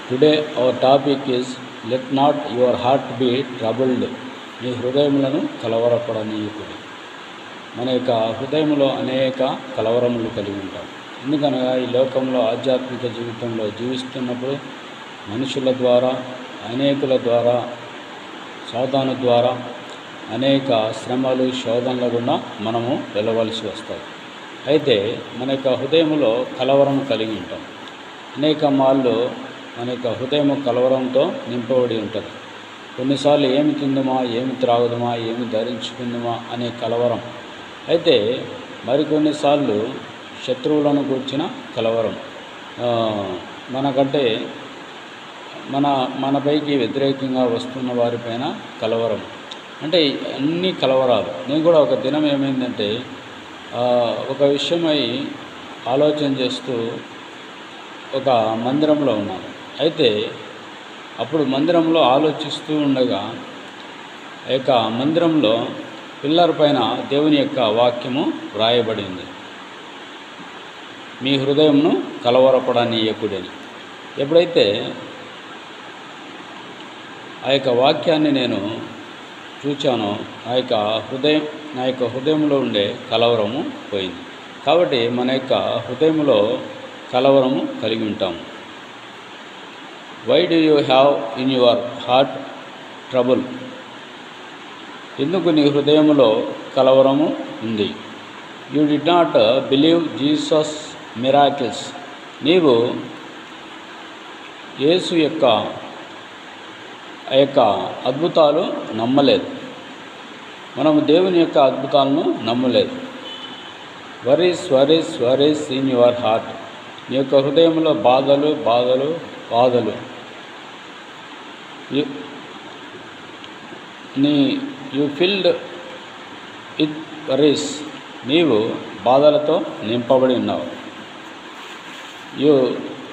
Today our topic is let not your heart be troubled. మీ హృదయములను కలవరపడనీయకుడి. మన యొక్క హృదయంలో అనేక కలవరములు కలిగి ఉంటాం. ఎందుకనగా ఈ లోకంలో ఆధ్యాత్మిక జీవితంలో జీవిస్తున్నప్పుడు మనుషుల ద్వారా, అనేకుల ద్వారా, సాతాను ద్వారా అనేక శ్రమలు, శోధనలు గుండా మనము వెళ్ళవలసి వస్తుంది. అయితే మన యొక్క హృదయంలో కలవరం కలిగి ఉంటాం. అనేక మార్లు మన యొక్క హృదయం కలవరంతో నింపబడి ఉంటుంది. కొన్నిసార్లు ఏమి తిందుమా, ఏమి త్రాగుదమా, ఏమి ధరించుకుందామా అనే కలవరం. అయితే మరికొన్నిసార్లు శత్రువులను కూర్చిన కలవరం, మనకంటే మనపైకి వ్యతిరేకంగా వస్తున్న వారిపైన కలవరం. అంటే అన్ని కలవరాలు. నేను కూడా ఒక దినం ఏమైందంటే ఒక విషయమై ఆలోచన చేస్తూ ఒక మందిరంలో ఉన్నాను. అయితే అప్పుడు మందిరంలో ఆలోచిస్తూ ఉండగా ఆ యొక్క మందిరంలో పిల్లర్ పైన దేవుని యొక్క వాక్యము వ్రాయబడింది, మీ హృదయంను కలవరపడనీయకుడని. ఎప్పుడైతే ఆ యొక్క వాక్యాన్ని నేను చూచానో నా యొక్క హృదయంలో ఉండే కలవరము పోయింది. కాబట్టి మన యొక్క హృదయంలో కలవరము కలిగి ఉంటాము. Why do you have in your heart trouble? ఎందుకు నీ హృదయంలో కలవరము ఉంది? You did not believe Jesus miracles. నీవు యేసు యొక్క ఆ యొక్క అద్భుతాలు నమ్మలేదు. మనము దేవుని యొక్క అద్భుతాలను నమ్మలేదు. Worries in your heart. నీ యొక్క హృదయంలో బాధలు యూ ఫిల్డ్ విత్ వరీస్. నీవు బాధలతో నింపబడి ఉన్నావు.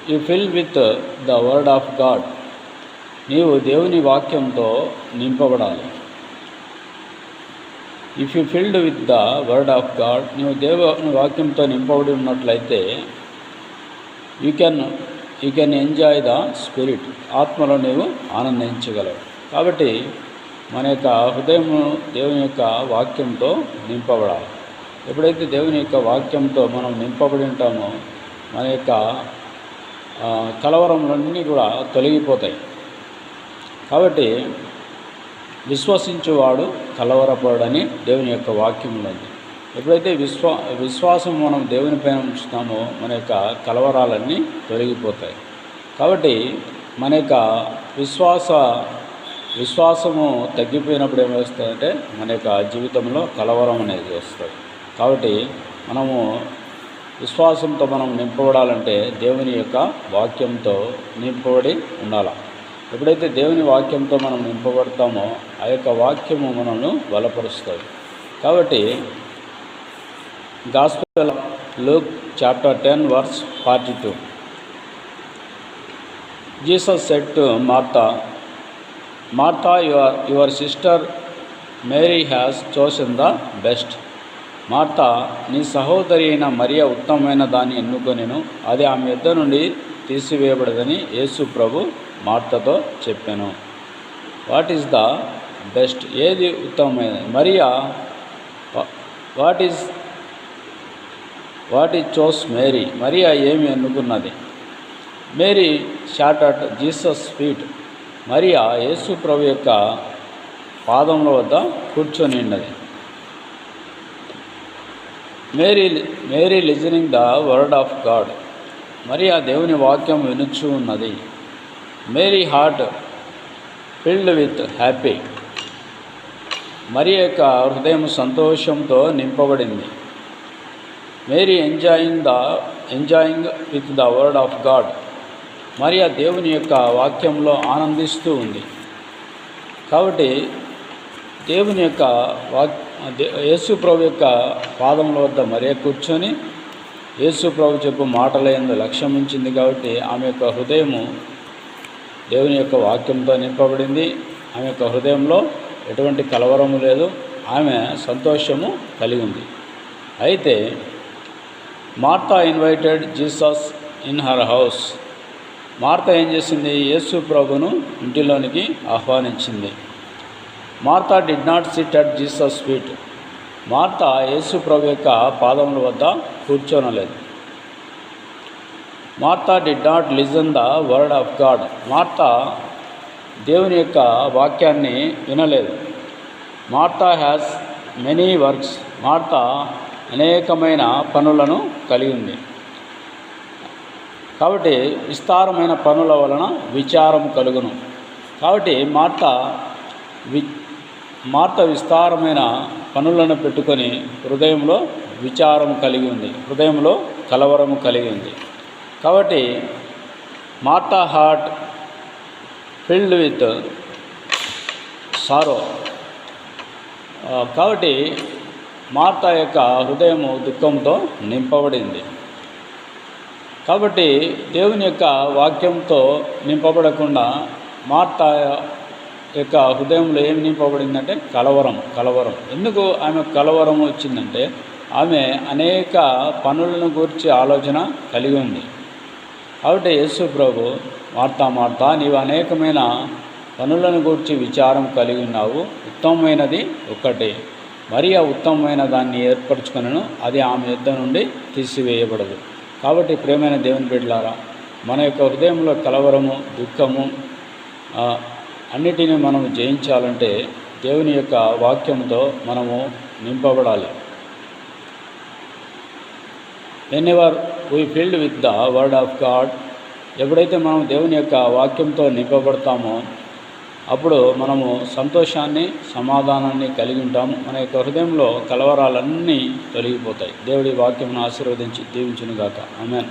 You fill with the word of God. నీవు దేవుని వాక్యంతో నింపబడాలి. If you filled with the word of God, నీవు దేవుని వాక్యంతో నింపబడి ఉన్నట్లయితే you can enjoy the spirit. ఆత్మలో నీవు ఆనందించగలవు. కాబట్టి మన యొక్క హృదయం దేవుని యొక్క వాక్యంతో నింపబడాలి. ఎప్పుడైతే దేవుని యొక్క వాక్యంతో మనం నింపబడి ఉంటామో మన యొక్క కలవరములన్నీ కూడా తొలగిపోతాయి. కాబట్టి విశ్వసించువాడు కలవరపడని దేవుని యొక్క వాక్యం ఉంది. ఎప్పుడైతే విశ్వాసం మనం దేవుని పైన ఉంచుతామో మన యొక్క కలవరాలన్నీ తొలగిపోతాయి. కాబట్టి మన యొక్క విశ్వాసము తగ్గిపోయినప్పుడు ఏమొస్తుందంటే మన యొక్క జీవితంలో కలవరం అనేది వస్తుంది. కాబట్టి మనము విశ్వాసంతో మనం నింపబడాలంటే దేవుని యొక్క వాక్యంతో నింపబడి ఉండాలి. ఎప్పుడైతే దేవుని వాక్యంతో మనం నింపబడతామో ఆ యొక్క వాక్యము మనల్ని బలపరుస్తుంది. కాబట్టి gospel Luke chapter 10 verse 42. Jesus said to Martha, your sister Mary has chosen the best. Martha, నీ సహోదరి అయిన మరియ ఉత్తమమైన దాన్ని ఎన్నుకొనెను, అది ఆమె యొద్ద నుండి తీసివేయబడదని యేసు ప్రభు మార్తతో చెప్పాను. What is the best? ఏది ఉత్తమమైనది? Mariya what is chose Mary? Mariya ఏమి ఎన్నుకున్నది? Mary shot at Jesus feet. Mariya Yesu ప్రభు యొక్క పాదముల వద్ద కూర్చొని ఉన్నది. Mary listening the word of God. Mariya దేవుని వాక్యం వినుచు ఉన్నది. Mary heart filled with happy. Mariya యొక్క హృదయం సంతోషంతో నింపబడింది. Mary enjoying with the word of God. Mariya దేవుని యొక్క వాక్యంలో ఆనందిస్తూ ఉంది. కాబట్టి దేవుని యొక్క యేసు ప్రభు యొక్క పాదముల వద్ద మరియ కూర్చొని యేసు ప్రభు చెప్పు మాటలందు లక్ష్యం ఉంచింది. కాబట్టి ఆమె యొక్క హృదయము దేవుని యొక్క వాక్యంతో నింపబడింది. ఆమె యొక్క హృదయంలో ఎటువంటి కలవరము లేదు. ఆమె సంతోషము కలిగి ఉంది. అయితే Martha invited Jesus in her house. Martha ఏం చేసింది? యేసు ప్రభును ఇంటిలోనికి ఆహ్వానించింది. Martha did not sit at Jesus feet. Martha Yesu ప్రభు యొక్క పాదముల వద్ద కూర్చోనలేదు. Martha did not listen the word of God. Martha దేవుని యొక్క వాక్యాన్ని వినలేదు. Martha has many works. Martha అనేకమైన పనులను కలిగి ఉంది. కాబట్టి విస్తారమైన పనుల వలన విచారం కలుగును. కాబట్టి మార్త విస్తారమైన పనులను పెట్టుకొని హృదయంలో విచారం కలిగి ఉంది, హృదయంలో కలవరము కలిగి ఉంది. కాబట్టి Martha heart filled with sorrow. కాబట్టి మార్తా యొక్క హృదయము దుఃఖంతో నింపబడింది. కాబట్టి దేవుని యొక్క వాక్యంతో నింపబడకుండా మార్తా యొక్క హృదయంలో ఏమి నింపబడిందంటే కలవరం. ఎందుకు ఆమె కలవరం వచ్చిందంటే ఆమె అనేక పనులను గురించి ఆలోచన కలిగి ఉంది. కాబట్టి యేసు ప్రభు, మార్తా నీవు అనేకమైన పనులను గురించి విచారం కలిగి ఉన్నావు, ఉత్తమమైనది ఒక్కటే, మరి ఆ ఉత్తమమైన దాన్ని ఏర్పరచుకొనను, అది ఆమె యుద్ధ నుండి తీసివేయబడదు. కాబట్టి ప్రియమైన దేవుని బిడ్డలారా, మన యొక్క హృదయంలో కలవరము, దుఃఖము అన్నిటినీ మనం జయించాలంటే దేవుని యొక్క వాక్యంతో మనము నింపబడాలి. Whenever we filled with the word of God, ఎప్పుడైతే మనం దేవుని యొక్క వాక్యంతో నింపబడతామో అప్పుడు మనము సంతోషాన్ని, సమాధానాన్ని కలిగి ఉంటాము. మన యొక్క హృదయంలో కలవరాలన్నీ తొలగిపోతాయి. దేవుడి వాక్యమును ఆశీర్వదించి దీవించునుగాక. ఆమేన్.